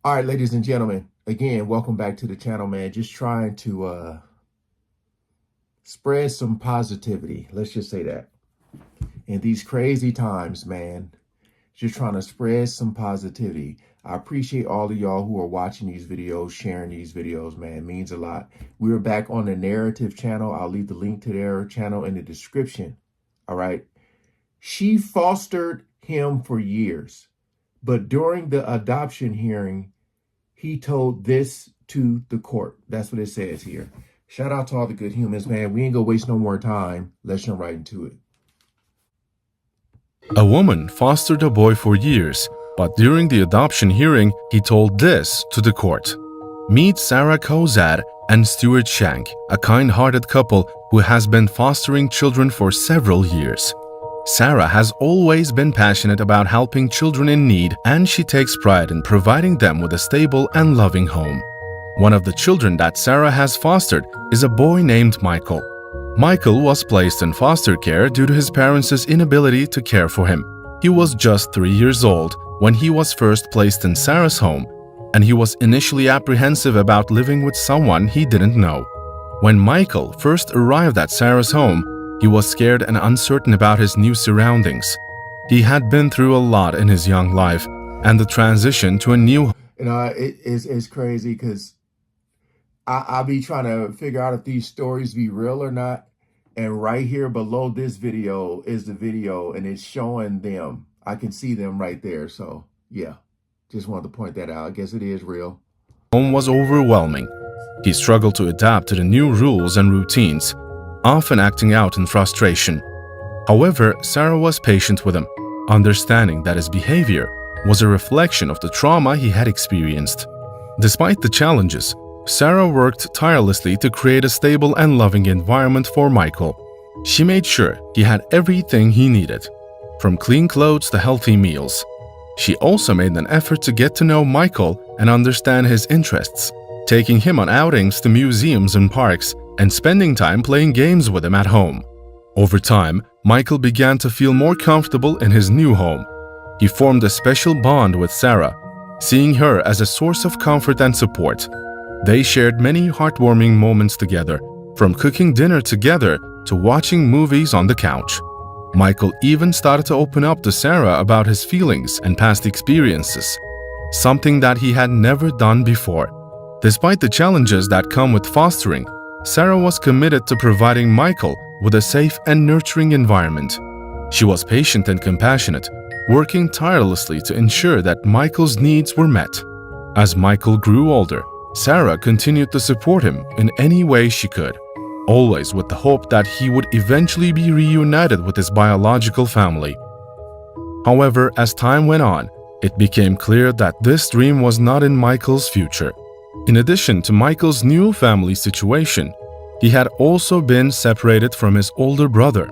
All right, ladies and gentlemen, again, welcome back to the channel, man. Just trying to spread some positivity. Let's just say that. In these crazy times, man, just trying to spread some positivity. I appreciate all of y'all who are watching these videos, sharing these videos, man. It means a lot. We're back on the Narrative channel. I'll leave the link to their channel in the description. All right. She fostered him for years, but during the adoption hearing, he told this to the court. That's what it says here. Shout out to all the good humans, man. We ain't gonna waste no more time. Let's jump right into it. A woman fostered a boy for years, but during the adoption hearing, he told this to the court. Meet Sarah Kozad and Stuart Shank, a kind-hearted couple who has been fostering children for several years. Sarah has always been passionate about helping children in need, and she takes pride in providing them with a stable and loving home. One of the children that Sarah has fostered is a boy named Michael. Michael was placed in foster care due to his parents' inability to care for him. He was just 3 years old when he was first placed in Sarah's home, and he was initially apprehensive about living with someone he didn't know. When Michael first arrived at Sarah's home, he was scared and uncertain about his new surroundings. He had been through a lot in his young life, and the transition to a new It's crazy because I'll be trying to figure out if these stories be real or not. And right here below this video is the video, and it's showing them. I can see them right there. So yeah, just wanted to point that out. I guess it is real. home was overwhelming. He struggled to adapt to the new rules and routines, often acting out in frustration. However, Sarah was patient with him, understanding that his behavior was a reflection of the trauma he had experienced. Despite the challenges, Sarah worked tirelessly to create a stable and loving environment for Michael. She made sure he had everything he needed, from clean clothes to healthy meals. She also made an effort to get to know Michael and understand his interests, taking him on outings to museums and parks and spending time playing games with him at home. Over time, Michael began to feel more comfortable in his new home. He formed a special bond with Sarah, seeing her as a source of comfort and support. They shared many heartwarming moments together, from cooking dinner together to watching movies on the couch. Michael even started to open up to Sarah about his feelings and past experiences, something that he had never done before. Despite the challenges that come with fostering, Sarah was committed to providing Michael with a safe and nurturing environment. She was patient and compassionate, working tirelessly to ensure that Michael's needs were met. As Michael grew older, Sarah continued to support him in any way she could, always with the hope that he would eventually be reunited with his biological family. However, as time went on, it became clear that this dream was not in Michael's future. In addition to Michael's new family situation, he had also been separated from his older brother.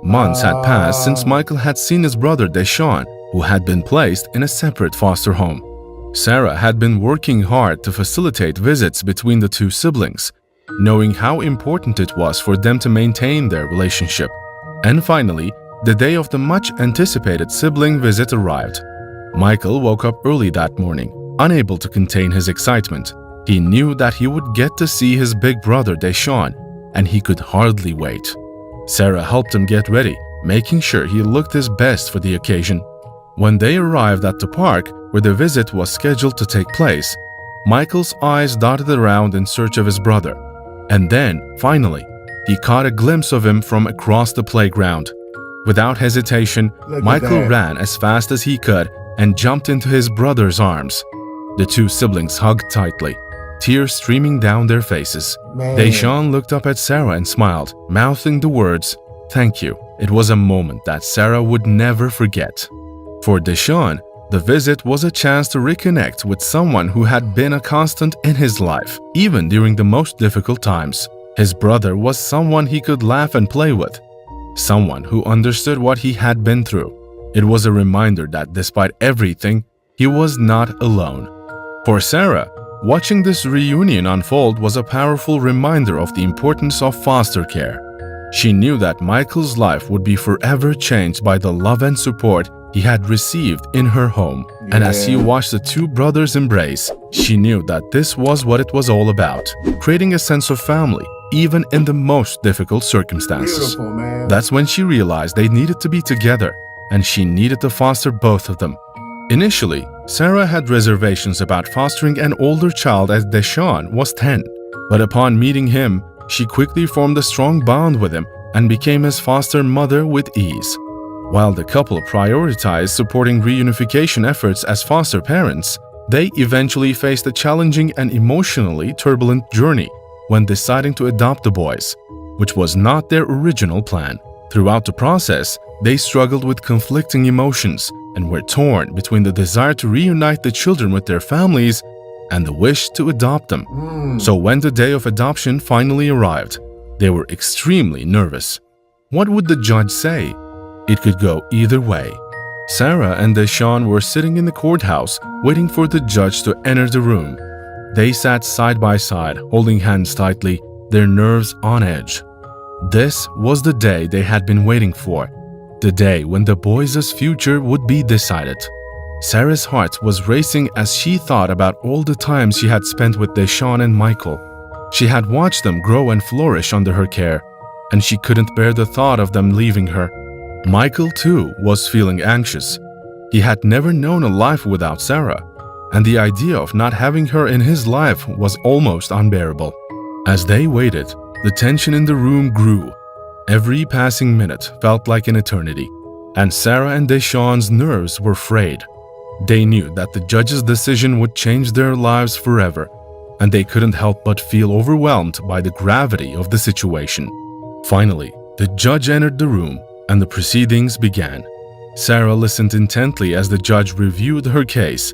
Months had passed since Michael had seen his brother Deshaun, who had been placed in a separate foster home. Sarah had been working hard to facilitate visits between the two siblings, knowing how important it was for them to maintain their relationship. And finally, the day of the much-anticipated sibling visit arrived. Michael woke up early that morning, unable to contain his excitement. He knew that he would get to see his big brother Deshaun, and he could hardly wait. Sarah helped him get ready, making sure he looked his best for the occasion. When they arrived at the park where the visit was scheduled to take place, Michael's eyes darted around in search of his brother. And then, finally, he caught a glimpse of him from across the playground. Without hesitation, Michael ran as fast as he could and jumped into his brother's arms. The two siblings hugged tightly, tears streaming down their faces. Deshaun looked up at Sarah and smiled, mouthing the words, "Thank you." It was a moment that Sarah would never forget. For Deshaun, the visit was a chance to reconnect with someone who had been a constant in his life, even during the most difficult times. His brother was someone he could laugh and play with, someone who understood what he had been through. It was a reminder that despite everything, he was not alone. For Sarah, watching this reunion unfold was a powerful reminder of the importance of foster care. She knew that Michael's life would be forever changed by the love and support he had received in her home. And as she Yeah. watched the two brothers embrace, she knew that this was what it was all about, creating a sense of family, even in the most difficult circumstances. Beautiful, man. That's when she realized they needed to be together, and she needed to foster both of them. Initially, Sarah had reservations about fostering an older child as Deshaun was 10, but upon meeting him, she quickly formed a strong bond with him and became his foster mother with ease. While the couple prioritized supporting reunification efforts as foster parents, they eventually faced a challenging and emotionally turbulent journey when deciding to adopt the boys, which was not their original plan. Throughout the process, they struggled with conflicting emotions and were torn between the desire to reunite the children with their families and the wish to adopt them. So when the day of adoption finally arrived, they were extremely nervous. What would the judge say? It could go either way. Sarah and Deshaun were sitting in the courthouse waiting for the judge to enter the room. They sat side by side, holding hands tightly, their nerves on edge. This was the day they had been waiting for, the day when the boys' future would be decided. Sarah's heart was racing as she thought about all the time she had spent with Deshaun and Michael. She had watched them grow and flourish under her care, and she couldn't bear the thought of them leaving her. Michael, too, was feeling anxious. He had never known a life without Sarah, and the idea of not having her in his life was almost unbearable. As they waited, the tension in the room grew. Every passing minute felt like an eternity, and Sarah and Deshaun's nerves were frayed. They knew that the judge's decision would change their lives forever, and they couldn't help but feel overwhelmed by the gravity of the situation. Finally, the judge entered the room, and the proceedings began. Sarah listened intently as the judge reviewed her case,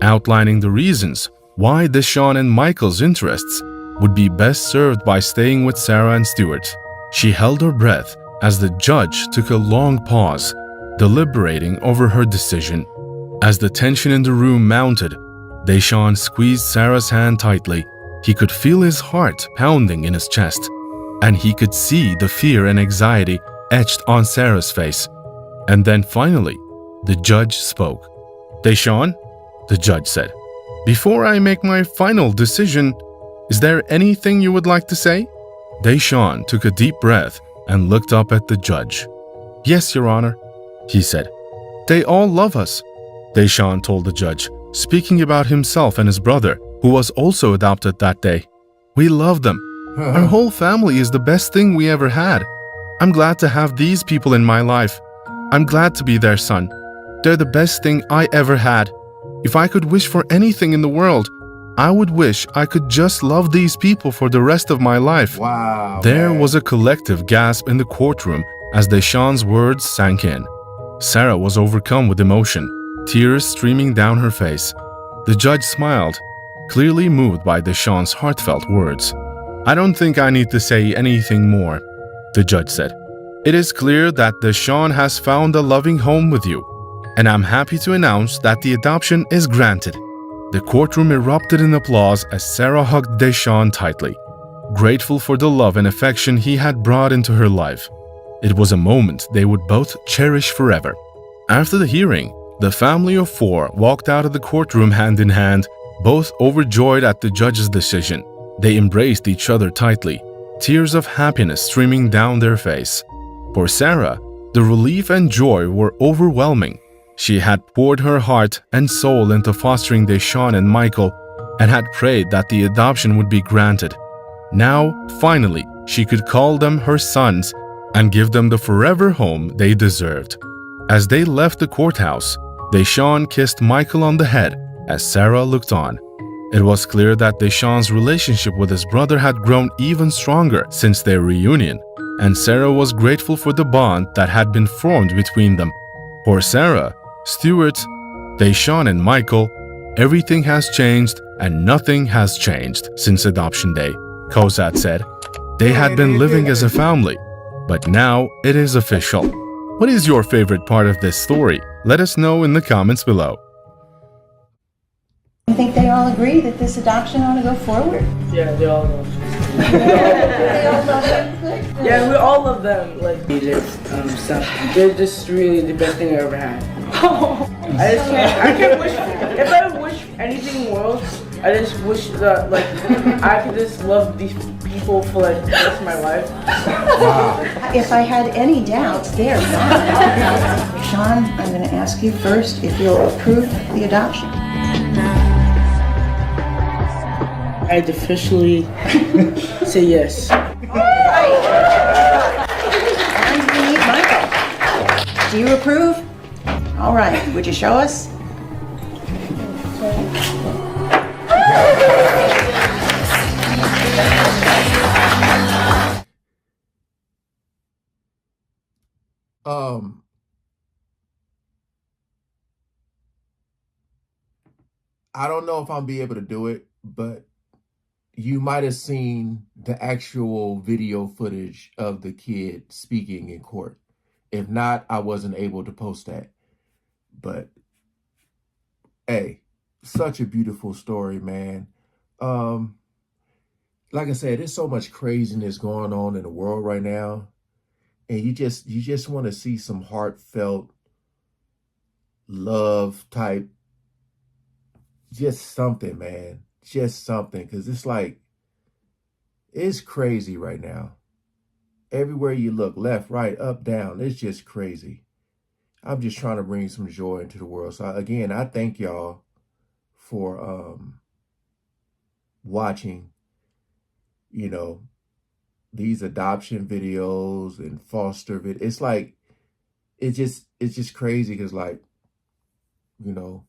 outlining the reasons why Deshaun and Michael's interests would be best served by staying with Sarah and Stuart. She held her breath as the judge took a long pause, deliberating over her decision. As the tension in the room mounted, Deshaun squeezed Sarah's hand tightly. He could feel his heart pounding in his chest, and he could see the fear and anxiety etched on Sarah's face. And then finally, the judge spoke. "Deshaun," the judge said, "before I make my final decision, is there anything you would like to say?" Deshaun took a deep breath and looked up at the judge. "Yes, Your Honor," he said. "They all love us," Deshaun told the judge, speaking about himself and his brother, who was also adopted that day. "We love them. Our whole family is the best thing we ever had. I'm glad to have these people in my life. I'm glad to be their son. They're the best thing I ever had. If I could wish for anything in the world, I would wish I could just love these people for the rest of my life." Wow. There man. was a collective gasp in the courtroom as Deshaun's words sank in. Sarah was overcome with emotion, tears streaming down her face. The judge smiled, clearly moved by Deshaun's heartfelt words. "I don't think I need to say anything more," the judge said. "It is clear that Deshaun has found a loving home with you, and I'm happy to announce that the adoption is granted." The courtroom erupted in applause as Sarah hugged Deshaun tightly, grateful for the love and affection he had brought into her life. It was a moment they would both cherish forever. After the hearing, the family of four walked out of the courtroom hand in hand, both overjoyed at the judge's decision. They embraced each other tightly, tears of happiness streaming down their face. For Sarah, the relief and joy were overwhelming. She had poured her heart and soul into fostering Deshaun and Michael and had prayed that the adoption would be granted. Now, finally, she could call them her sons and give them the forever home they deserved. As they left the courthouse, Deshaun kissed Michael on the head as Sarah looked on. It was clear that Deshaun's relationship with his brother had grown even stronger since their reunion, and Sarah was grateful for the bond that had been formed between them. For Sarah, Stuart, Deshaun, and Michael, everything has changed and nothing has changed since adoption day, Cozad said. They had been living as a family, but now it is official. What is your favorite part of this story? Let us know in the comments below. I think they all agree that this adoption ought to go forward. Yeah, they all love them. They all love them. Good. Yeah, we all love them. Like, they're just really the best thing I ever had. I just can't. I can't wish. If I wish anything in the world, I just wish that like I could just love these people for like the rest of my life. If I had any doubts, they're gone. Sean, I'm going to ask you first if you'll approve the adoption. I'd officially say yes. And we need Michael. Do you approve? All right. Would you show us? I don't know if I'll be able to do it, but you might have seen the actual video footage of the kid speaking in court. If not, I wasn't able to post that. But hey, such a beautiful story, man. Like I said, there's so much craziness going on in the world right now. And you just want to see some heartfelt love type, just something, man. Just something. Because it's like, it's crazy right now. Everywhere you look, left, right, up, down, it's just crazy. I'm just trying to bring some joy into the world. So again, I thank y'all for watching, you know, these adoption videos and foster videos. It's like, it's just crazy because, like, you know,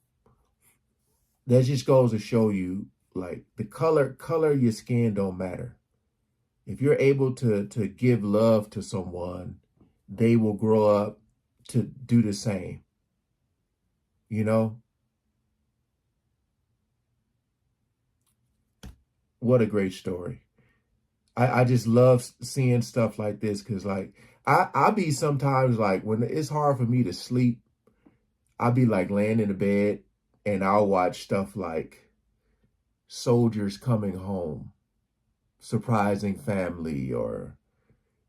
that just goes to show you, like, the color of your skin don't matter. If you're able to give love to someone, they will grow up to do the same. You know? What a great story. I just love seeing stuff like this because, like, I be sometimes, like, when it's hard for me to sleep, I'll be, like, laying in the bed and I'll watch stuff like soldiers coming home, surprising family, or,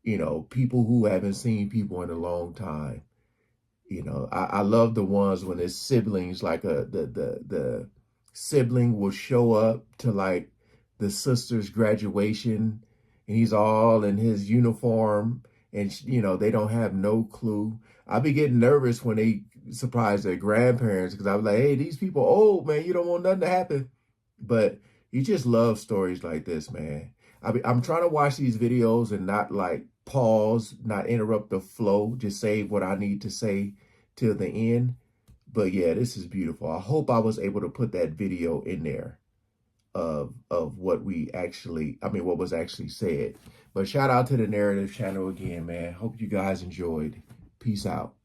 you know, people who haven't seen people in a long time. You know, I love the ones when it's siblings, like the sibling will show up to, like, the sister's graduation and he's all in his uniform and, you know, they don't have no clue. I be getting nervous when they surprise their grandparents because I was like, hey, these people old, man, you don't want nothing to happen. But you just love stories like this, man. I'm trying to watch these videos and not, like, pause, not interrupt the flow, just save what I need to say till the end. But yeah, this is beautiful. I hope I was able to put that video in there of what what was actually said. But shout out to the Narrative channel again, man. Hope you guys enjoyed. Peace out.